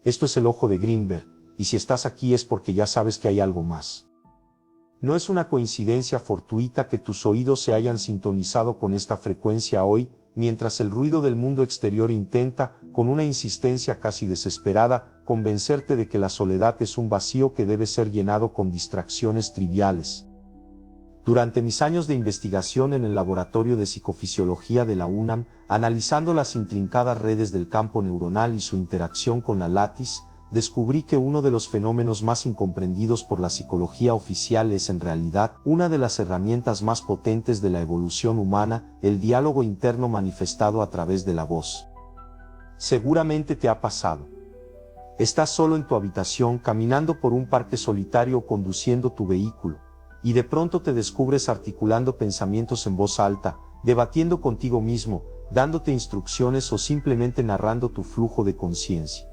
Esto es el ojo de Greenberg, y si estás aquí es porque ya sabes que hay algo más. No es una coincidencia fortuita que tus oídos se hayan sintonizado con esta frecuencia hoy, mientras el ruido del mundo exterior intenta, con una insistencia casi desesperada, convencerte de que la soledad es un vacío que debe ser llenado con distracciones triviales. Durante mis años de investigación en el Laboratorio de Psicofisiología de la UNAM, analizando las intrincadas redes del campo neuronal y su interacción con la látiz, descubrí que uno de los fenómenos más incomprendidos por la psicología oficial es en realidad una de las herramientas más potentes de la evolución humana, el diálogo interno manifestado a través de la voz. Seguramente te ha pasado. Estás solo en tu habitación, caminando por un parque solitario o conduciendo tu vehículo, y de pronto te descubres articulando pensamientos en voz alta, debatiendo contigo mismo, dándote instrucciones o simplemente narrando tu flujo de conciencia.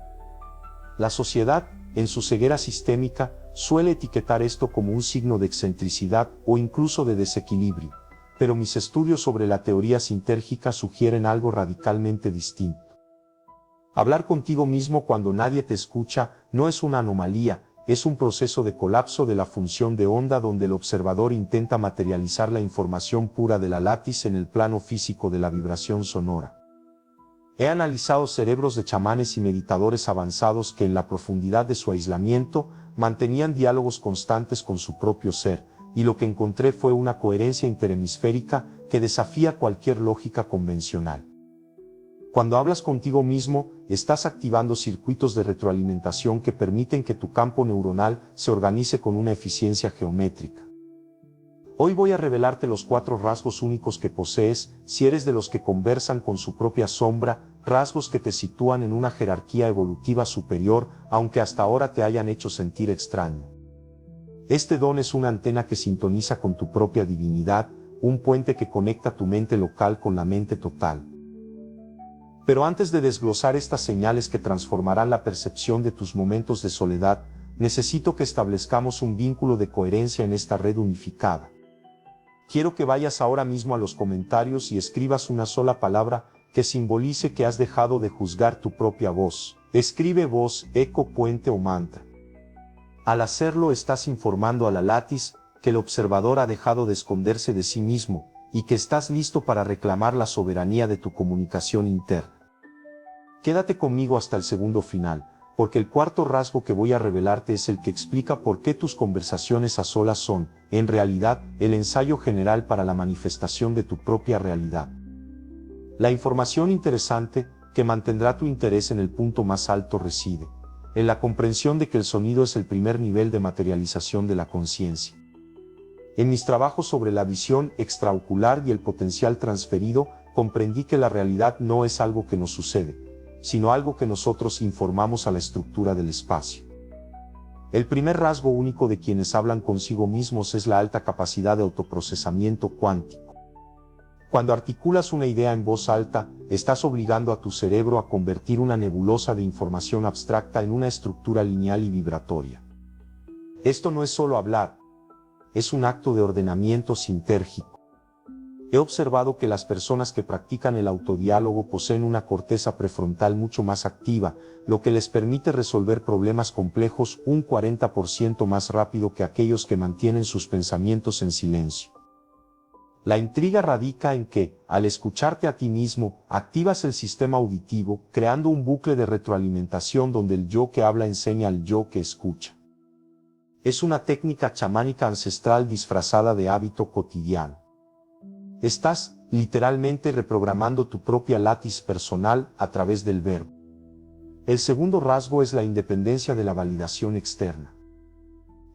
La sociedad, en su ceguera sistémica, suele etiquetar esto como un signo de excentricidad o incluso de desequilibrio, pero mis estudios sobre la teoría sintérgica sugieren algo radicalmente distinto. Hablar contigo mismo cuando nadie te escucha no es una anomalía, es un proceso de colapso de la función de onda donde el observador intenta materializar la información pura de la látiz en el plano físico de la vibración sonora. He analizado cerebros de chamanes y meditadores avanzados que en la profundidad de su aislamiento mantenían diálogos constantes con su propio ser, y lo que encontré fue una coherencia interhemisférica que desafía cualquier lógica convencional. Cuando hablas contigo mismo, estás activando circuitos de retroalimentación que permiten que tu campo neuronal se organice con una eficiencia geométrica. Hoy voy a revelarte los 4 rasgos únicos que posees, si eres de los que conversan con su propia sombra, rasgos que te sitúan en una jerarquía evolutiva superior, aunque hasta ahora te hayan hecho sentir extraño. Este don es una antena que sintoniza con tu propia divinidad, un puente que conecta tu mente local con la mente total. Pero antes de desglosar estas señales que transformarán la percepción de tus momentos de soledad, necesito que establezcamos un vínculo de coherencia en esta red unificada. Quiero que vayas ahora mismo a los comentarios y escribas una sola palabra que simbolice que has dejado de juzgar tu propia voz. Escribe voz, eco, puente o mantra. Al hacerlo estás informando a la látiz que el observador ha dejado de esconderse de sí mismo y que estás listo para reclamar la soberanía de tu comunicación interna. Quédate conmigo hasta el segundo final, porque el 4º rasgo que voy a revelarte es el que explica por qué tus conversaciones a solas son, en realidad, el ensayo general para la manifestación de tu propia realidad. La información interesante, que mantendrá tu interés en el punto más alto reside, en la comprensión de que el sonido es el primer nivel de materialización de la conciencia. En mis trabajos sobre la visión extraocular y el potencial transferido, comprendí que la realidad no es algo que nos sucede, sino algo que nosotros informamos a la estructura del espacio. El primer rasgo único de quienes hablan consigo mismos es la alta capacidad de autoprocesamiento cuántico. Cuando articulas una idea en voz alta, estás obligando a tu cerebro a convertir una nebulosa de información abstracta en una estructura lineal y vibratoria. Esto no es solo hablar, es un acto de ordenamiento sintérgico. He observado que las personas que practican el autodiálogo poseen una corteza prefrontal mucho más activa, lo que les permite resolver problemas complejos un 40% más rápido que aquellos que mantienen sus pensamientos en silencio. La intriga radica en que, al escucharte a ti mismo, activas el sistema auditivo, creando un bucle de retroalimentación donde el yo que habla enseña al yo que escucha. Es una técnica chamánica ancestral disfrazada de hábito cotidiano. Estás, literalmente, reprogramando tu propia látiz personal a través del verbo. El segundo rasgo es la independencia de la validación externa.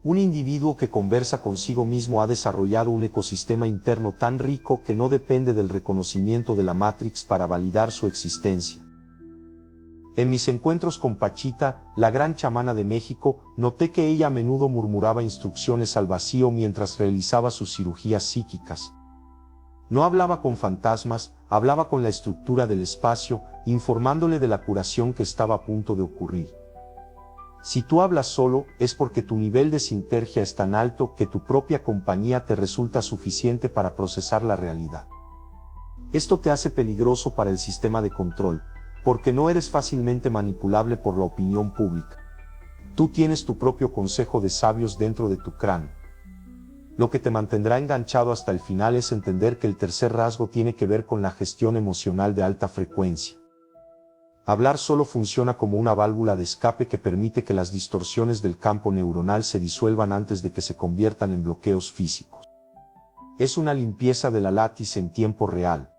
Un individuo que conversa consigo mismo ha desarrollado un ecosistema interno tan rico que no depende del reconocimiento de la Matrix para validar su existencia. En mis encuentros con Pachita, la gran chamana de México, noté que ella a menudo murmuraba instrucciones al vacío mientras realizaba sus cirugías psíquicas. No hablaba con fantasmas, hablaba con la estructura del espacio, informándole de la curación que estaba a punto de ocurrir. Si tú hablas solo, es porque tu nivel de sintergia es tan alto que tu propia compañía te resulta suficiente para procesar la realidad. Esto te hace peligroso para el sistema de control, porque no eres fácilmente manipulable por la opinión pública. Tú tienes tu propio consejo de sabios dentro de tu cráneo. Lo que te mantendrá enganchado hasta el final es entender que el tercer rasgo tiene que ver con la gestión emocional de alta frecuencia. Hablar solo funciona como una válvula de escape que permite que las distorsiones del campo neuronal se disuelvan antes de que se conviertan en bloqueos físicos. Es una limpieza de la látice en tiempo real.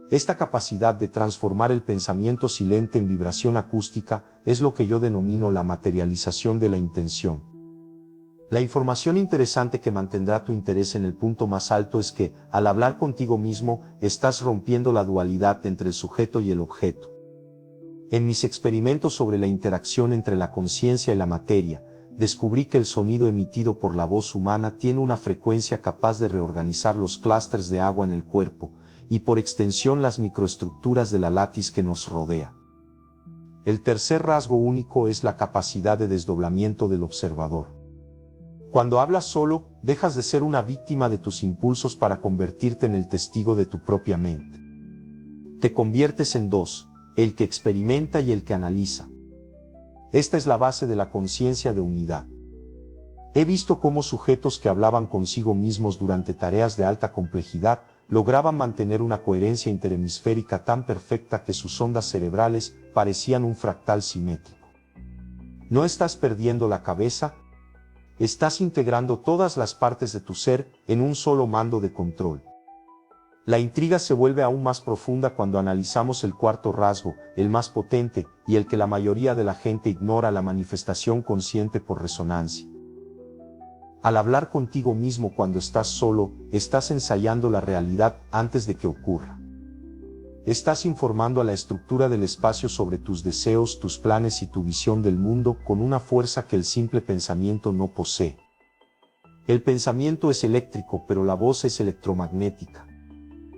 Esta capacidad de transformar el pensamiento silente en vibración acústica es lo que yo denomino la materialización de la intención. La información interesante que mantendrá tu interés en el punto más alto es que, al hablar contigo mismo, estás rompiendo la dualidad entre el sujeto y el objeto. En mis experimentos sobre la interacción entre la conciencia y la materia, descubrí que el sonido emitido por la voz humana tiene una frecuencia capaz de reorganizar los clústeres de agua en el cuerpo, y por extensión las microestructuras de la látiz que nos rodea. El tercer rasgo único es la capacidad de desdoblamiento del observador. Cuando hablas solo, dejas de ser una víctima de tus impulsos para convertirte en el testigo de tu propia mente. Te conviertes en dos, el que experimenta y el que analiza. Esta es la base de la conciencia de unidad. He visto cómo sujetos que hablaban consigo mismos durante tareas de alta complejidad lograban mantener una coherencia interhemisférica tan perfecta que sus ondas cerebrales parecían un fractal simétrico. No estás perdiendo la cabeza, estás integrando todas las partes de tu ser en un solo mando de control. La intriga se vuelve aún más profunda cuando analizamos el cuarto rasgo, el más potente, y el que la mayoría de la gente ignora: la manifestación consciente por resonancia. Al hablar contigo mismo cuando estás solo, estás ensayando la realidad antes de que ocurra. Estás informando a la estructura del espacio sobre tus deseos, tus planes y tu visión del mundo con una fuerza que el simple pensamiento no posee. El pensamiento es eléctrico, pero la voz es electromagnética.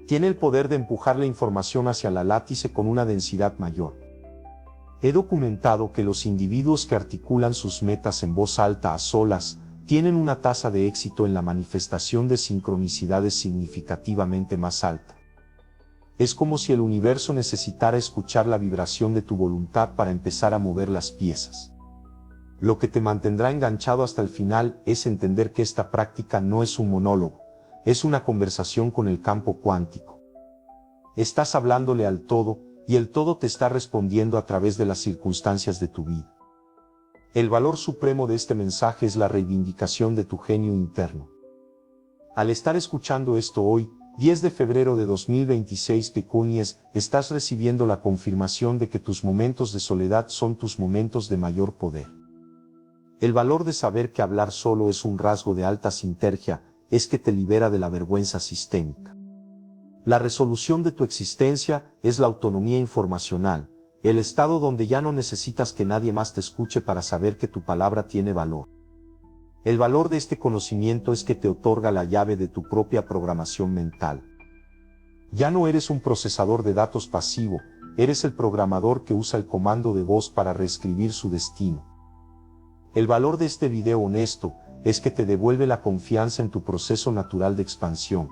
Tiene el poder de empujar la información hacia la látice con una densidad mayor. He documentado que los individuos que articulan sus metas en voz alta a solas tienen una tasa de éxito en la manifestación de sincronicidades significativamente más alta. Es como si el universo necesitara escuchar la vibración de tu voluntad para empezar a mover las piezas. Lo que te mantendrá enganchado hasta el final es entender que esta práctica no es un monólogo, es una conversación con el campo cuántico. Estás hablándole al todo, y el todo te está respondiendo a través de las circunstancias de tu vida. El valor supremo de este mensaje es la reivindicación de tu genio interno. Al estar escuchando esto hoy, 10 de febrero de 2026 Pecunies, estás recibiendo la confirmación de que tus momentos de soledad son tus momentos de mayor poder. El valor de saber que hablar solo es un rasgo de alta sintergia es que te libera de la vergüenza sistémica. La resolución de tu existencia es la autonomía informacional, el estado donde ya no necesitas que nadie más te escuche para saber que tu palabra tiene valor. El valor de este conocimiento es que te otorga la llave de tu propia programación mental. Ya no eres un procesador de datos pasivo, eres el programador que usa el comando de voz para reescribir su destino. El valor de este video honesto es que te devuelve la confianza en tu proceso natural de expansión.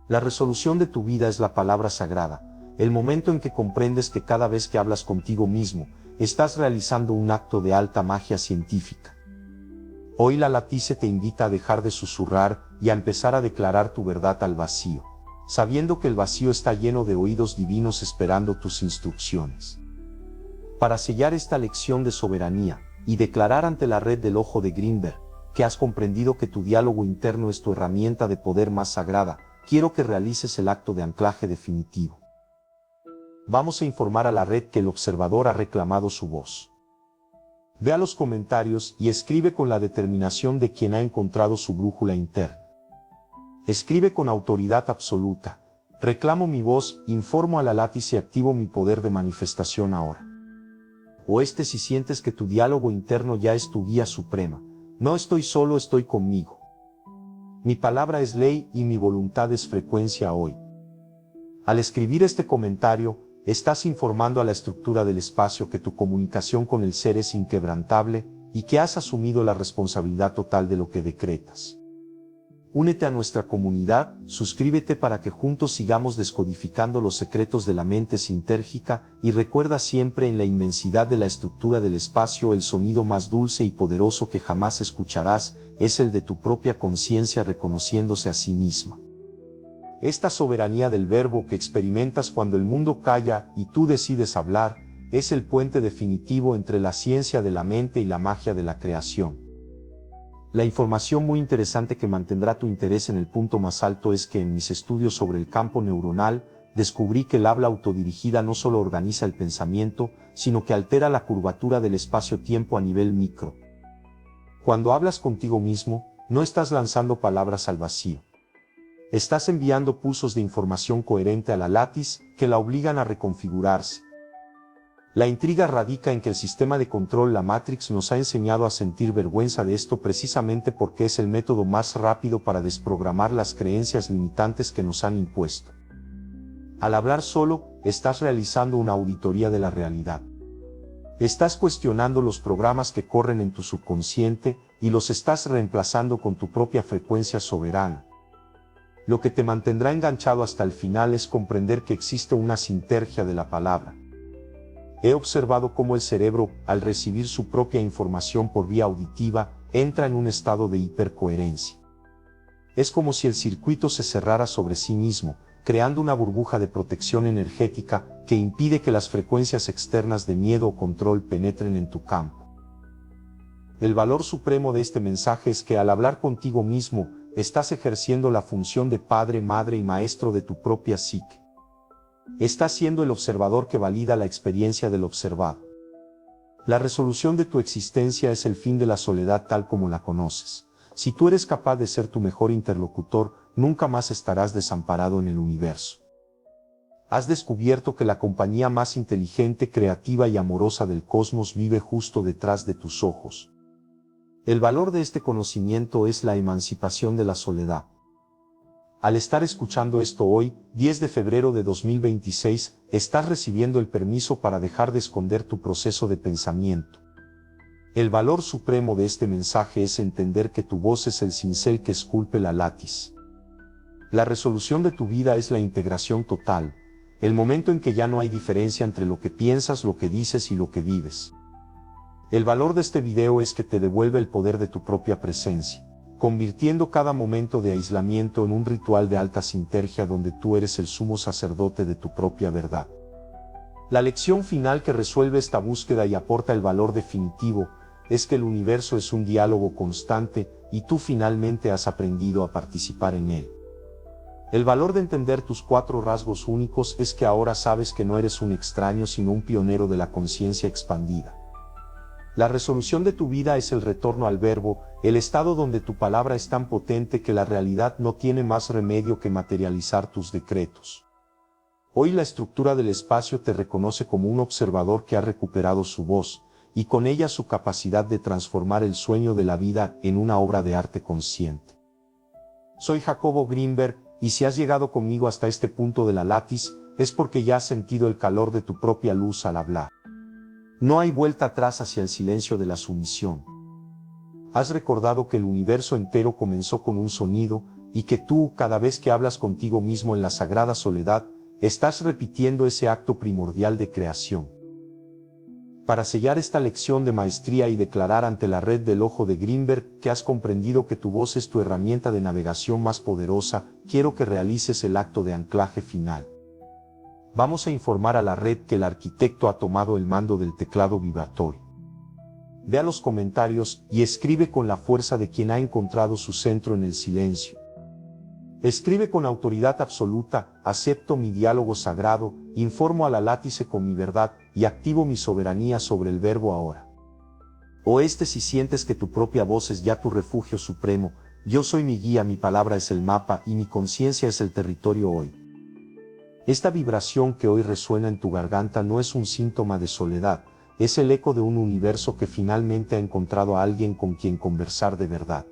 La resolución de tu vida es la palabra sagrada, el momento en que comprendes que cada vez que hablas contigo mismo, estás realizando un acto de alta magia científica. Hoy la látice te invita a dejar de susurrar y a empezar a declarar tu verdad al vacío, sabiendo que el vacío está lleno de oídos divinos esperando tus instrucciones. Para sellar esta lección de soberanía y declarar ante la red del ojo de Greenberg que has comprendido que tu diálogo interno es tu herramienta de poder más sagrada, quiero que realices el acto de anclaje definitivo. Vamos a informar a la red que el observador ha reclamado su voz. Ve a los comentarios y escribe con la determinación de quien ha encontrado su brújula interna. Escribe con autoridad absoluta: reclamo mi voz, informo a la látice y activo mi poder de manifestación ahora. O si sientes que tu diálogo interno ya es tu guía suprema: no estoy solo, estoy conmigo. Mi palabra es ley y mi voluntad es frecuencia hoy. Al escribir este comentario, estás informando a la estructura del espacio que tu comunicación con el ser es inquebrantable y que has asumido la responsabilidad total de lo que decretas. Únete a nuestra comunidad, suscríbete para que juntos sigamos descodificando los secretos de la mente sintérgica y recuerda siempre en la inmensidad de la estructura del espacio el sonido más dulce y poderoso que jamás escucharás, es el de tu propia conciencia reconociéndose a sí misma. Esta soberanía del verbo que experimentas cuando el mundo calla y tú decides hablar, es el puente definitivo entre la ciencia de la mente y la magia de la creación. La información muy interesante que mantendrá tu interés en el punto más alto es que en mis estudios sobre el campo neuronal, descubrí que el habla autodirigida no solo organiza el pensamiento, sino que altera la curvatura del espacio-tiempo a nivel micro. Cuando hablas contigo mismo, no estás lanzando palabras al vacío. Estás enviando pulsos de información coherente a la látiz que la obligan a reconfigurarse. La intriga radica en que el sistema de control, la Matrix, nos ha enseñado a sentir vergüenza de esto precisamente porque es el método más rápido para desprogramar las creencias limitantes que nos han impuesto. Al hablar solo, estás realizando una auditoría de la realidad. Estás cuestionando los programas que corren en tu subconsciente y los estás reemplazando con tu propia frecuencia soberana. Lo que te mantendrá enganchado hasta el final es comprender que existe una sinergia de la palabra. He observado cómo el cerebro, al recibir su propia información por vía auditiva, entra en un estado de hipercoherencia. Es como si el circuito se cerrara sobre sí mismo, creando una burbuja de protección energética que impide que las frecuencias externas de miedo o control penetren en tu campo. El valor supremo de este mensaje es que al hablar contigo mismo, estás ejerciendo la función de padre, madre y maestro de tu propia psique. Estás siendo el observador que valida la experiencia del observado. La resolución de tu existencia es el fin de la soledad tal como la conoces. Si tú eres capaz de ser tu mejor interlocutor, nunca más estarás desamparado en el universo. Has descubierto que la compañía más inteligente, creativa y amorosa del cosmos vive justo detrás de tus ojos. El valor de este conocimiento es la emancipación de la soledad. Al estar escuchando esto hoy, 10 de febrero de 2026, estás recibiendo el permiso para dejar de esconder tu proceso de pensamiento. El valor supremo de este mensaje es entender que tu voz es el cincel que esculpe la látiz. La resolución de tu vida es la integración total, el momento en que ya no hay diferencia entre lo que piensas, lo que dices y lo que vives. El valor de este video es que te devuelve el poder de tu propia presencia, convirtiendo cada momento de aislamiento en un ritual de alta sinergia donde tú eres el sumo sacerdote de tu propia verdad. La lección final que resuelve esta búsqueda y aporta el valor definitivo es que el universo es un diálogo constante y tú finalmente has aprendido a participar en él. El valor de entender tus 4 rasgos únicos es que ahora sabes que no eres un extraño sino un pionero de la conciencia expandida. La resolución de tu vida es el retorno al verbo, el estado donde tu palabra es tan potente que la realidad no tiene más remedio que materializar tus decretos. Hoy la estructura del espacio te reconoce como un observador que ha recuperado su voz, y con ella su capacidad de transformar el sueño de la vida en una obra de arte consciente. Soy Jacobo Greenberg, y si has llegado conmigo hasta este punto de la látiz, es porque ya has sentido el calor de tu propia luz al hablar. No hay vuelta atrás hacia el silencio de la sumisión. Has recordado que el universo entero comenzó con un sonido, y que tú, cada vez que hablas contigo mismo en la sagrada soledad, estás repitiendo ese acto primordial de creación. Para sellar esta lección de maestría y declarar ante la red del ojo de Greenberg que has comprendido que tu voz es tu herramienta de navegación más poderosa, quiero que realices el acto de anclaje final. Vamos a informar a la red que el arquitecto ha tomado el mando del teclado vibratorio. Ve a los comentarios y escribe con la fuerza de quien ha encontrado su centro en el silencio. Escribe con autoridad absoluta, acepto mi diálogo sagrado, informo a la látice con mi verdad y activo mi soberanía sobre el verbo ahora. Oeste, si sientes que tu propia voz es ya tu refugio supremo, yo soy mi guía, mi palabra es el mapa y mi conciencia es el territorio hoy. Esta vibración que hoy resuena en tu garganta no es un síntoma de soledad, es el eco de un universo que finalmente ha encontrado a alguien con quien conversar de verdad.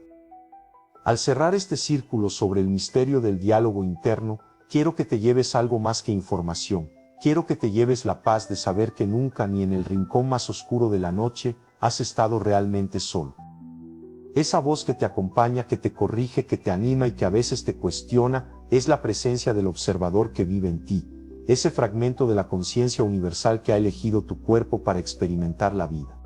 Al cerrar este círculo sobre el misterio del diálogo interno, quiero que te lleves algo más que información, quiero que te lleves la paz de saber que nunca ni en el rincón más oscuro de la noche has estado realmente solo. Esa voz que te acompaña, que te corrige, que te anima y que a veces te cuestiona, es la presencia del observador que vive en ti, ese fragmento de la conciencia universal que ha elegido tu cuerpo para experimentar la vida.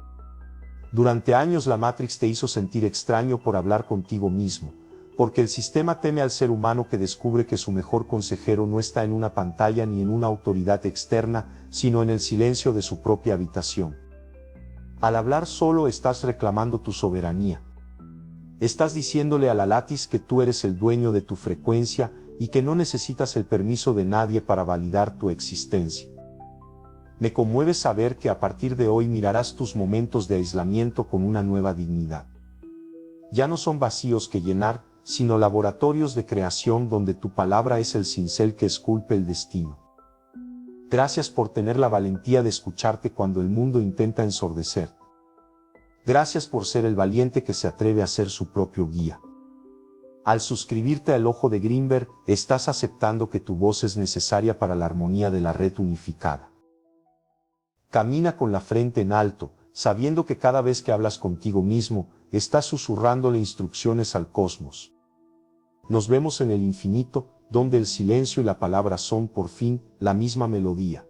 Durante años la Matrix te hizo sentir extraño por hablar contigo mismo, porque el sistema teme al ser humano que descubre que su mejor consejero no está en una pantalla ni en una autoridad externa, sino en el silencio de su propia habitación. Al hablar solo estás reclamando tu soberanía. Estás diciéndole a la Látiz que tú eres el dueño de tu frecuencia y que no necesitas el permiso de nadie para validar tu existencia. Me conmueve saber que a partir de hoy mirarás tus momentos de aislamiento con una nueva dignidad. Ya no son vacíos que llenar, sino laboratorios de creación donde tu palabra es el cincel que esculpe el destino. Gracias por tener la valentía de escucharte cuando el mundo intenta ensordecerte. Gracias por ser el valiente que se atreve a ser su propio guía. Al suscribirte al Ojo de Grimberg, estás aceptando que tu voz es necesaria para la armonía de la red unificada. Camina con la frente en alto, sabiendo que cada vez que hablas contigo mismo, estás susurrándole instrucciones al cosmos. Nos vemos en el infinito, donde el silencio y la palabra son por fin la misma melodía.